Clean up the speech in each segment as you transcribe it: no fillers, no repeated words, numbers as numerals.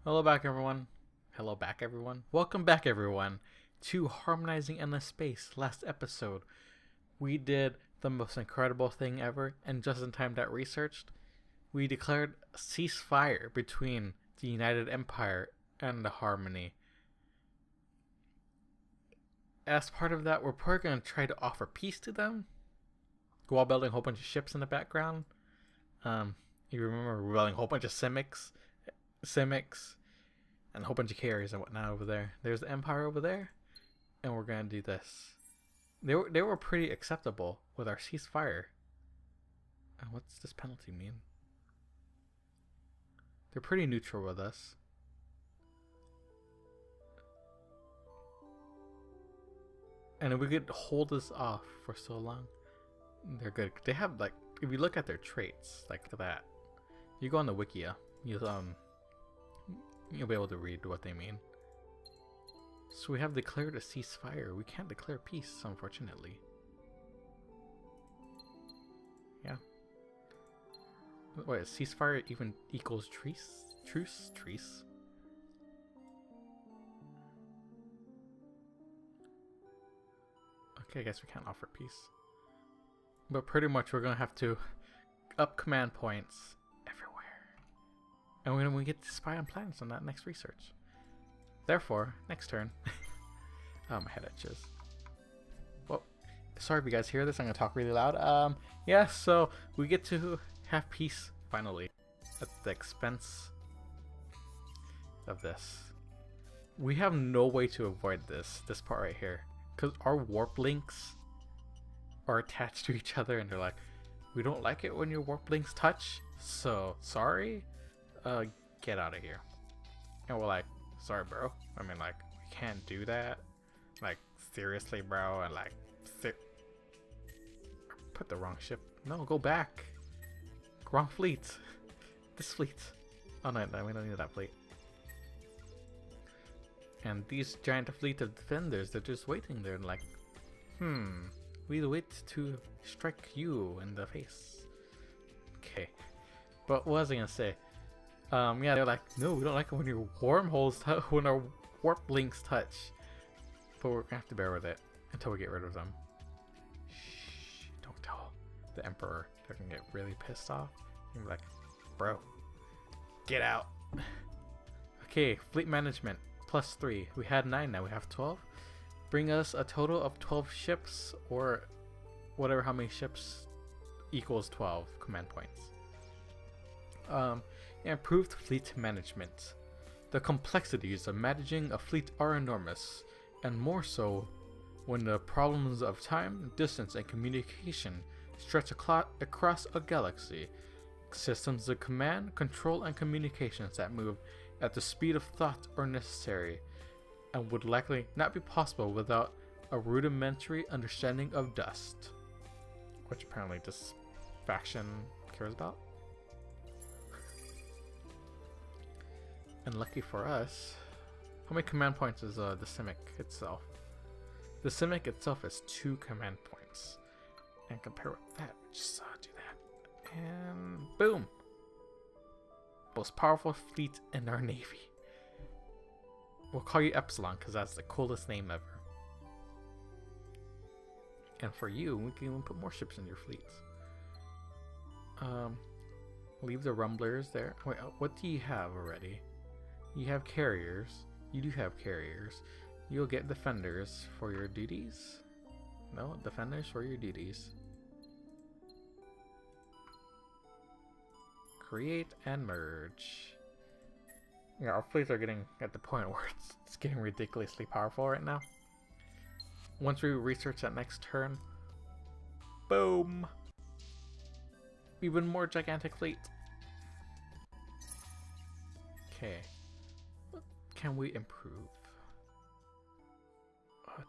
Hello back everyone. Hello back everyone. Welcome back everyone to Harmonizing Endless Space. Last episode, we did the most incredible thing ever, and just in time that researched, we declared ceasefire between the United Empire and the Harmony. As part of that, we're probably going to try to offer peace to them while building a whole bunch of ships in the background. You remember we're building a whole bunch of Simics, and a whole bunch of carriers and whatnot over there. There's the Empire over there, and we're gonna do this. They were pretty acceptable with our ceasefire. What's this penalty mean? They're pretty neutral with us. And if we could hold this off for so long, they're good. They have, like, if you look at their traits, like that, you go on the Wikia, you'll be able to read what they mean. So we have declared a ceasefire. We can't declare peace, unfortunately. Yeah. Wait, ceasefire even equals truce? Truce? Okay, I guess we can't offer peace. But pretty much we're gonna have to up command points everywhere. And when we get to spy on planets on that next research. Therefore, next turn. Oh, my head itches. Well, sorry if you guys hear this. I'm gonna talk really loud. Yeah, so we get to have peace finally at the expense of this. We have no way to avoid this part right here, because our warp links are attached to each other, and they're like, we don't like it when your warp links touch, so sorry. Get out of here. And we're like, sorry bro, I mean, like, we can't do that, like, seriously bro. And like, put the wrong ship. No, go back. Wrong fleet. This fleet. Oh no, we don't need that fleet. And these giant fleet of defenders, they're just waiting there and like, we'll wait to strike you in the face. Okay, but what was I gonna say? Yeah, they're like, no, we don't like it when your wormholes, when our warp links touch. But we're gonna have to bear with it until we get rid of them. Shh, don't tell the Emperor. They're gonna get really pissed off. And be like, bro, get out. Okay, fleet management, +3. We had 9, now we have 12. Bring us a total of 12 ships, or whatever, how many ships equals 12 command points. Improved fleet management. The complexities of managing a fleet are enormous, and more so when the problems of time, distance, and communication stretch across a galaxy. Systems of command, control, and communications that move at the speed of thought are necessary, and would likely not be possible without a rudimentary understanding of dust, which apparently this faction cares about. And lucky for us, how many command points is the Simic itself? The Simic itself is 2 command points. And compare with that, just do that. And boom! Most powerful fleet in our navy. We'll call you Epsilon because that's the coolest name ever. And for you, we can even put more ships in your fleets. Leave the rumblers there. Wait, what do you have already? You have carriers. You do have carriers. You'll get defenders for your duties. No, defenders for your duties. Create and merge. Yeah, our fleets are getting at the point where it's getting ridiculously powerful right now. Once we research that next turn, boom! Even more gigantic fleet. Okay. What can we improve?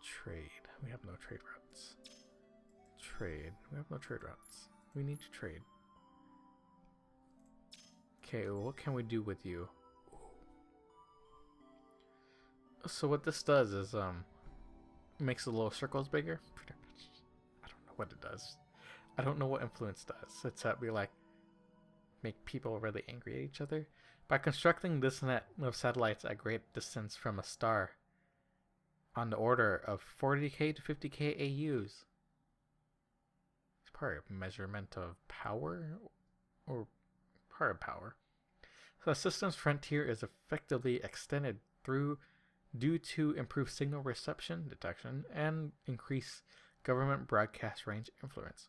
Trade. We have no trade routes. Trade. We have no trade routes. We need to trade. Okay, well, what can we do with you? So what this does is makes the little circles bigger. I don't know what it does. I don't know what influence does. It's that we like make people really angry at each other. By constructing this net of satellites at great distance from a star, on the order of 40k to 50k AUs. It's part of measurement of power, or part of power. So the system's frontier is effectively extended due to improved signal reception detection and increased government broadcast range influence.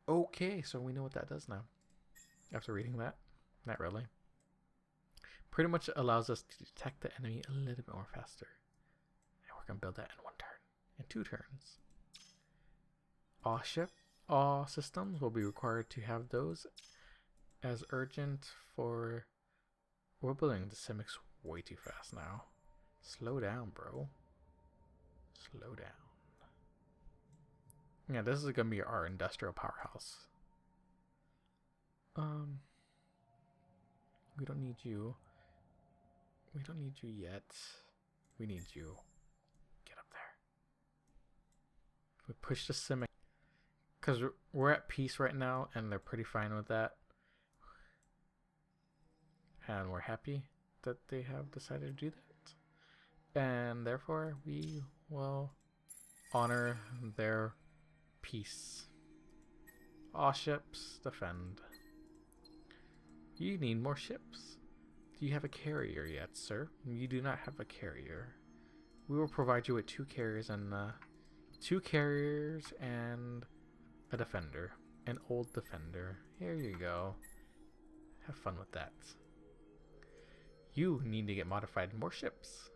Okay, so we know what that does now. After reading that, not really. Pretty much allows us to detect the enemy a little bit more faster. And we're going to build that in 1 turn, in 2 turns. All systems will be required to have those as urgent for... We're building the Simics way too fast now. Slow down, bro. Slow down. Yeah, this is going to be our industrial powerhouse. We don't need you. We don't need you yet. We need you. Get up there. We push the Simic. Because we're at peace right now, and they're pretty fine with that. And we're happy that they have decided to do that. And therefore, we will honor their peace. All ships defend. You need more ships. Do you have a carrier yet, sir? You do not have a carrier. We will provide you with 2 carriers and 2 carriers and a defender. An old defender. Here you go. Have fun with that. You need to get modified more ships.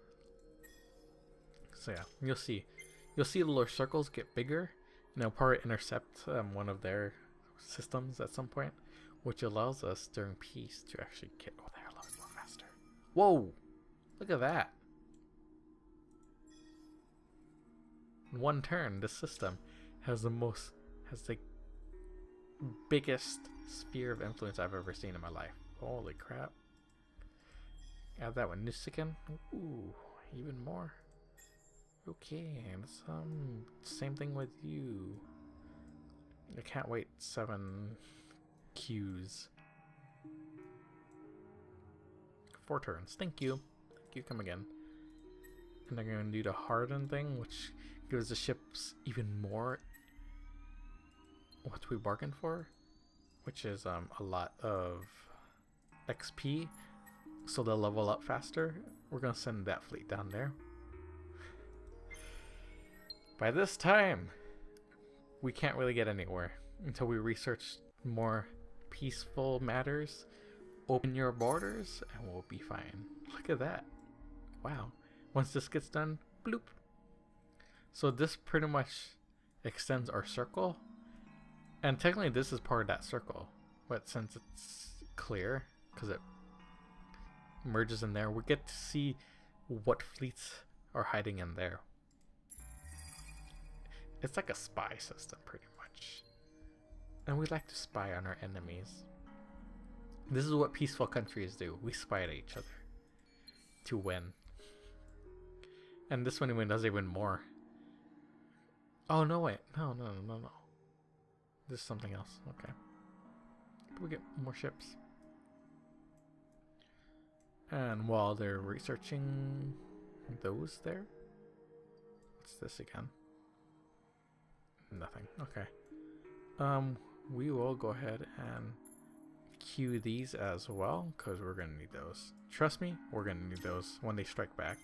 So yeah, you'll see the little circles get bigger, and they'll probably intercept one of their systems at some point, which allows us during peace to actually get over there a little bit more faster. Whoa! Look at that. In 1 turn, this system has the biggest sphere of influence I've ever seen in my life. Holy crap. Add that one, Nusican. Ooh, even more. Okay, and same thing with you. I can't wait 7 Qs. 4 turns. Thank you. Thank you, come again. And they're going to do the harden thing, which gives the ships even more what we bargained for, which is a lot of XP, so they'll level up faster. We're going to send that fleet down there. By this time, we can't really get anywhere until we research more peaceful matters. Open your borders and we'll be fine. Look at that. Wow. Once this gets done, bloop. So this pretty much extends our circle. And technically this is part of that circle. But since it's clear, because it merges in there, we get to see what fleets are hiding in there. It's like a spy system, pretty much. And we like to spy on our enemies. This is what peaceful countries do. We spy at each other to win. And this one even does even more. Oh, no, wait. No. This is something else. Okay. We get more ships. And while they're researching those there. What's this again? Nothing. Okay. We will go ahead and queue these as well, because we're going to need those. Trust me, we're going to need those when they strike back.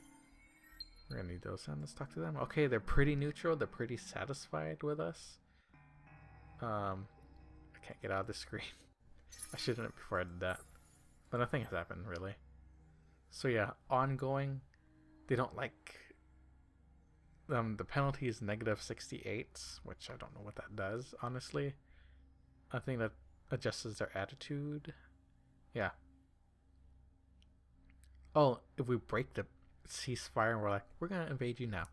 We're going to need those, and let's talk to them. Okay, they're pretty neutral. They're pretty satisfied with us. I can't get out of the screen. I should have done it before I did that. But nothing has happened, really. So yeah, ongoing. They don't like... the penalty is -68, which I don't know what that does, honestly. I think that adjusts their attitude. Yeah. Oh, if we break the ceasefire and we're like, we're gonna invade you now,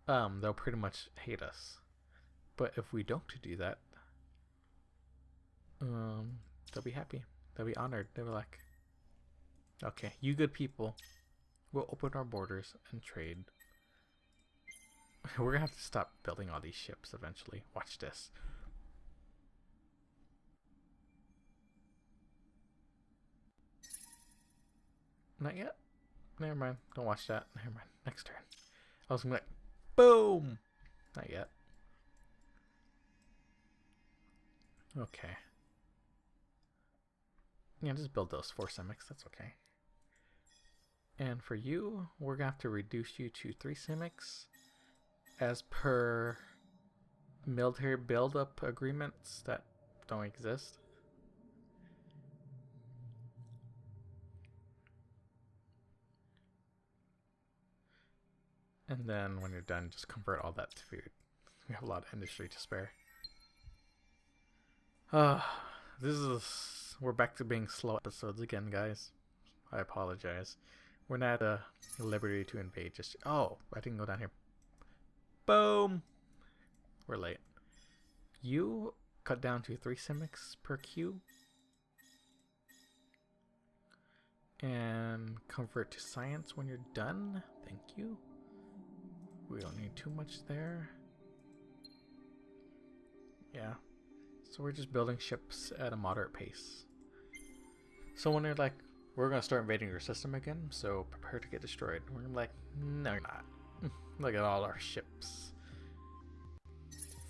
they'll pretty much hate us. But if we don't do that, they'll be happy. They'll be honored. They'll be like, okay, you good people, we'll open our borders and trade. We're gonna have to stop building all these ships eventually. Watch this. Not yet. Never mind. Don't watch that. Never mind. Next turn. I was gonna be like, boom! Not yet. Okay. Yeah, just build those 4 Simics. That's okay. And for you, we're gonna have to reduce you to 3 Simics as per military build-up agreements that don't exist. And then when you're done, just convert all that to food. We have a lot of industry to spare. We're back to being slow episodes again, guys. I apologize. We're not at liberty to invade just... Oh, I didn't go down here. Boom! We're late. You cut down to 3 Simics per queue. And convert to science when you're done. Thank you. We don't need too much there. Yeah. So we're just building ships at a moderate pace. So when they're like, we're going to start invading your system again, so prepare to get destroyed. We're like, no you're not. Look at all our ships.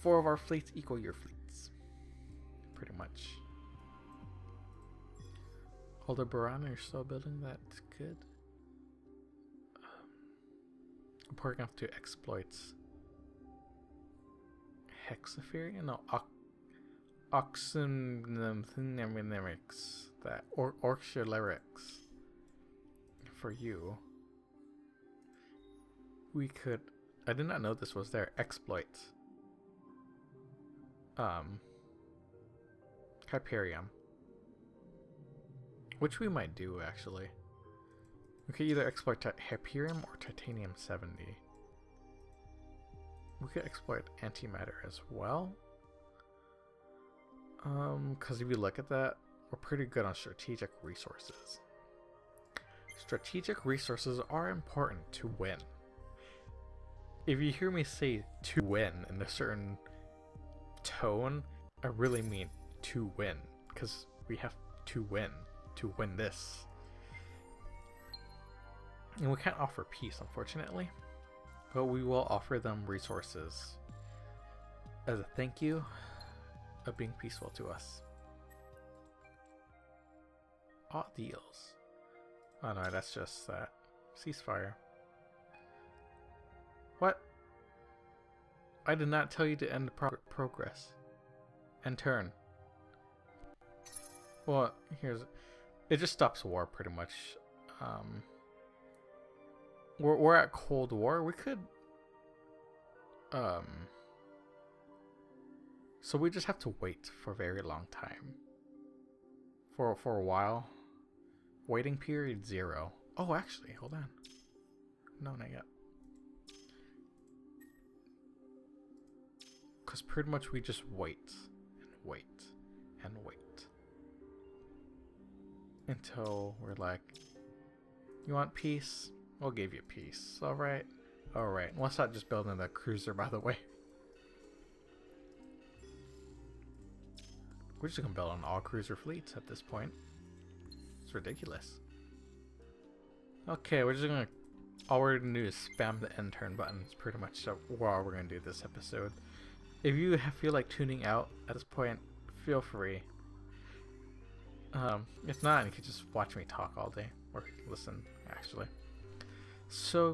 4 of our fleets equal your fleets. Pretty much. Aldebaran, you're still building that. Good. Working up to exploits. Hexaferia? No, Oxynaminics. That Orxolerics. For you. We could... I did not know this was there. Exploits. Hyperium. Which we might do, actually. We could either exploit Hyperium or Titanium 70. We could exploit antimatter as well. Because if you look at that, we're pretty good on strategic resources. Strategic resources are important to win. If you hear me say to win in a certain tone, I really mean to win. Because we have to win this. And we can't offer peace, unfortunately. But we will offer them resources as a thank you of being peaceful to us. Odd deals. Oh no, that's just that. Ceasefire. What? I did not tell you to end progress. And turn. Well, here's... It just stops war, pretty much. We're at Cold War. We could... So we just have to wait for a very long time. For a while. Waiting period 0. Oh, actually, hold on. No, not yet. Because pretty much we just wait. And wait. And wait. Until we're like, you want peace? We'll give you peace. Alright? Alright. Let's not just build another cruiser, by the way. We're just gonna build on all cruiser fleets at this point. It's ridiculous. Okay, we're just gonna... All we're gonna do is spam the end turn button. It's pretty much all we're gonna do this episode. If you feel like tuning out at this point, feel free. If not, you can just watch me talk all day. Or listen, actually. So,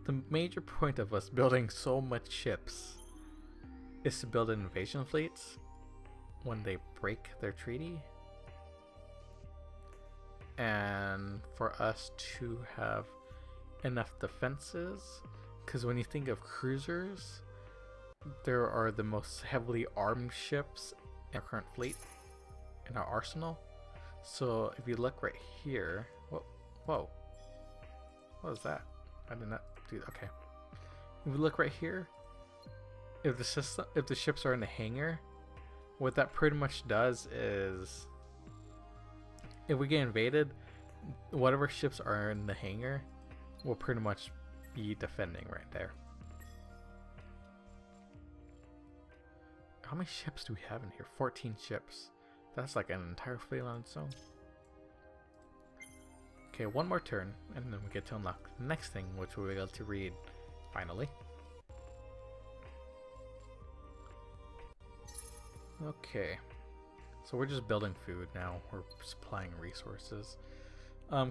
the major point of us building so much ships is to build invasion fleets when they break their treaty. And for us to have enough defenses. Because when you think of cruisers, there are the most heavily armed ships in our current fleet, in our arsenal. So if you look right here, whoa, what was that? I did not do that. Okay. If you look right here, if the ships are in the hangar, what that pretty much does is, if we get invaded, whatever ships are in the hangar will pretty much be defending right there. How many ships do we have in here? 14 ships. That's like an entire fleet on its own. Okay, one more turn, and then we get to unlock the next thing, which we'll be able to read, finally. Okay, so we're just building food now. We're supplying resources.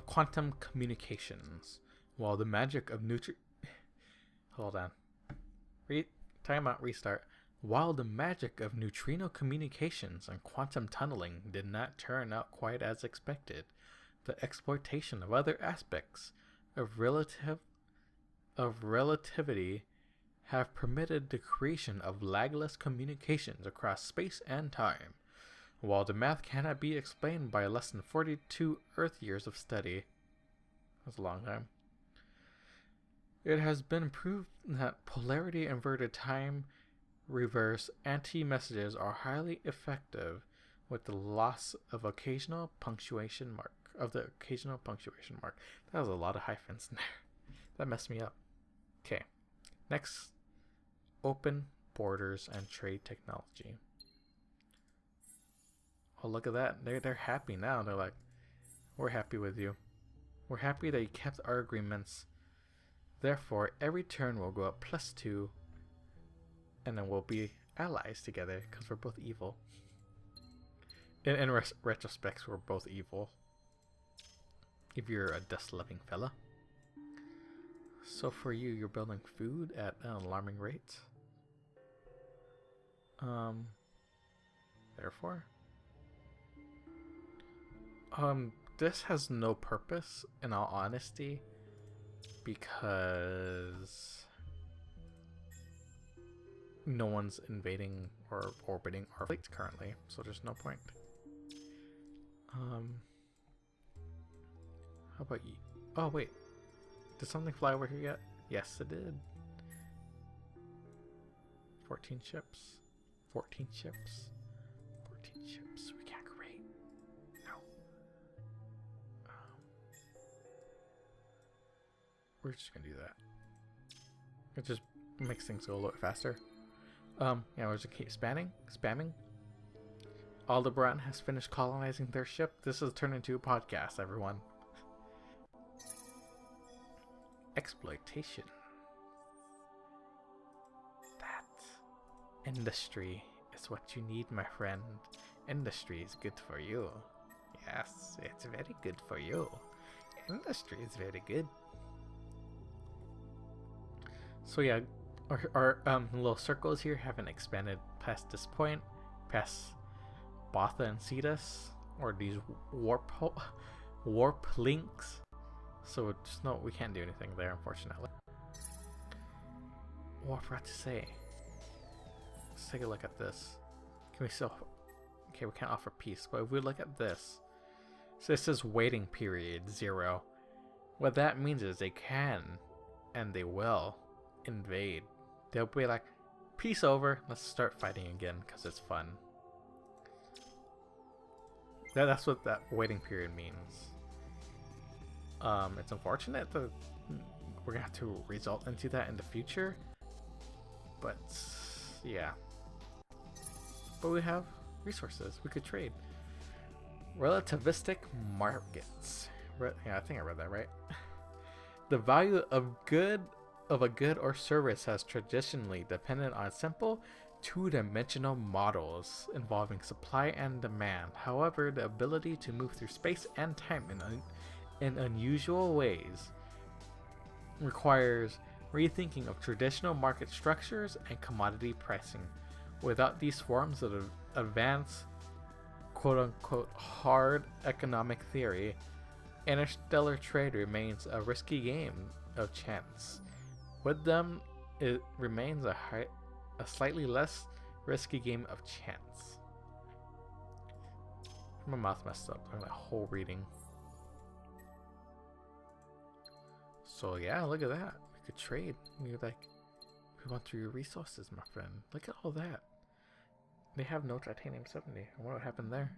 Quantum communications. While the magic of Hold on. Time out, restart. While the magic of neutrino communications and quantum tunneling did not turn out quite as expected, the exploitation of other aspects of relativity have permitted the creation of lagless communications across space and time. While the math cannot be explained by less than 42 Earth years of study, that's a long time, it has been proved that polarity inverted time reverse anti-messages are highly effective with the loss of occasional punctuation mark. That was a lot of hyphens in there. That messed me up. Okay. Next, open borders and trade technology. Oh, look at that. They're happy now. They're like, we're happy with you. We're happy that you kept our agreements. Therefore, every turn will go up +2, and then we'll be allies together because we're both evil. In retrospect, we're both evil. If you're a dust-loving fella. So for you, you're building food at an alarming rate. Therefore, this has no purpose, in all honesty, because no one's invading or orbiting our fleet currently, so there's no point. How about you? Oh wait, did something fly over here yet? Yes, it did. 14 ships. 14 ships. 14 ships. We can't create. No. We're just gonna do that. It just makes things go a little bit faster. Yeah, we're just keep spamming. Aldebaran has finished colonizing their ship. This has turned into a podcast, everyone. Exploitation. That industry is what you need, my friend. Industry is good for you. Yes, it's very good for you. Industry is very good. So yeah, our little circles here haven't expanded past this point, past Botha and Cetus, or these warp links. So just no, we can't do anything there, unfortunately. What I forgot to say. Let's take a look at this. Can we still? Okay, we can't offer peace, but if we look at this, so this is waiting period 0. What that means is they can, and they will, invade. They'll be like, peace over, let's start fighting again because it's fun. That's what that waiting period means. It's unfortunate that we're gonna have to result into that in the future, but yeah. But we have resources we could trade. Relativistic markets. Yeah, I think I read that right. The value of a good or service has traditionally depended on simple two-dimensional models involving supply and demand. However, the ability to move through space and time in unusual ways requires rethinking of traditional market structures and commodity pricing. Without these forms of advanced quote-unquote hard economic theory, interstellar trade remains a risky game of chance. With them, it remains a slightly less risky game of chance. My mouth messed up during that whole reading. So yeah, look at that. We could trade. We want through your resources, my friend. Look at all that. They have no titanium 70. I wonder what happened there.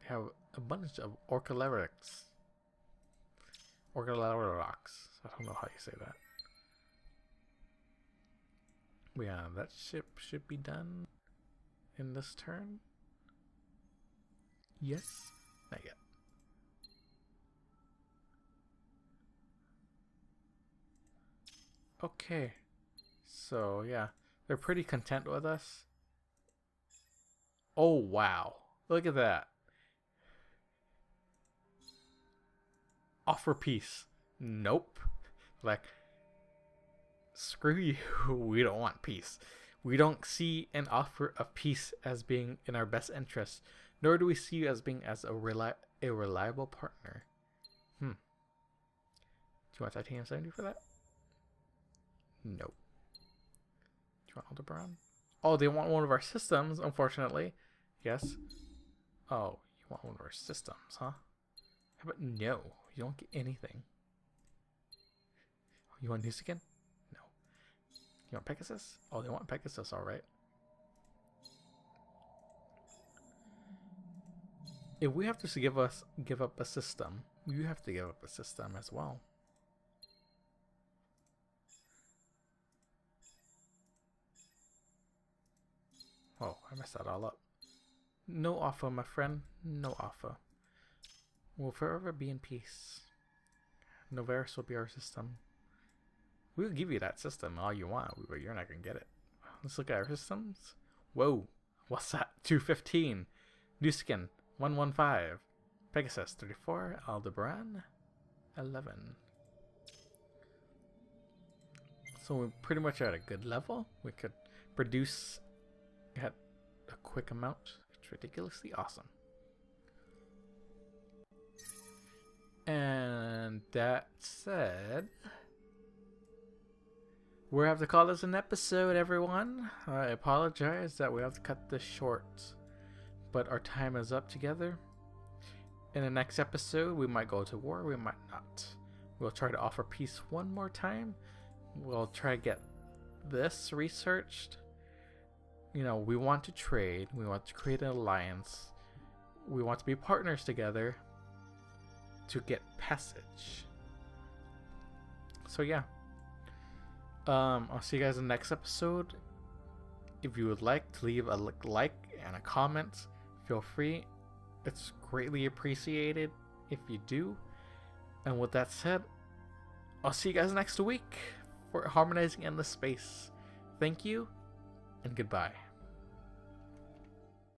They have a bunch of orcalerics. Orcalerics. I don't know how you say that. Yeah, that ship should be done in this turn. Yes? Not yet. Okay. So, yeah. They're pretty content with us. Oh, wow. Look at that. Offer peace. Nope. Like, screw you. We don't want peace. We don't see an offer of peace as being in our best interest, nor do we see you as being as a reliable partner. Do you want titanium 70 for that? Nope. Do you want Aldebaran? Oh, they want one of our systems, unfortunately. Yes. Oh, you want one of our systems, huh? How about no? You don't get anything. You want Nusican? No. You want Pegasus? Oh, they want Pegasus, alright. If we have to give up a system, you have to give up a system as well. Oh, I messed that all up. No offer, my friend. No offer. We'll forever be in peace. Novaris will be our system. We'll give you that system all you want, but you're not going to get it. Let's look at our systems. Whoa. What's that? 215. Nuskin, 115. Pegasus, 34. Aldebaran, 11. So we're pretty much at a good level. We could produce at a quick amount. It's ridiculously awesome. And that said, we have to call this an episode, everyone. I apologize that we have to cut this short, but our time is up together. In the next episode, we might go to war, we might not. We'll try to offer peace one more time. We'll try to get this researched. You know, we want to trade. We want to create an alliance. We want to be partners together to get passage. So yeah. I'll see you guys in the next episode. If you would like to leave a like and a comment, feel free. It's greatly appreciated if you do. And with that said, I'll see you guys next week for Harmonizing Endless Space. Thank you, and goodbye.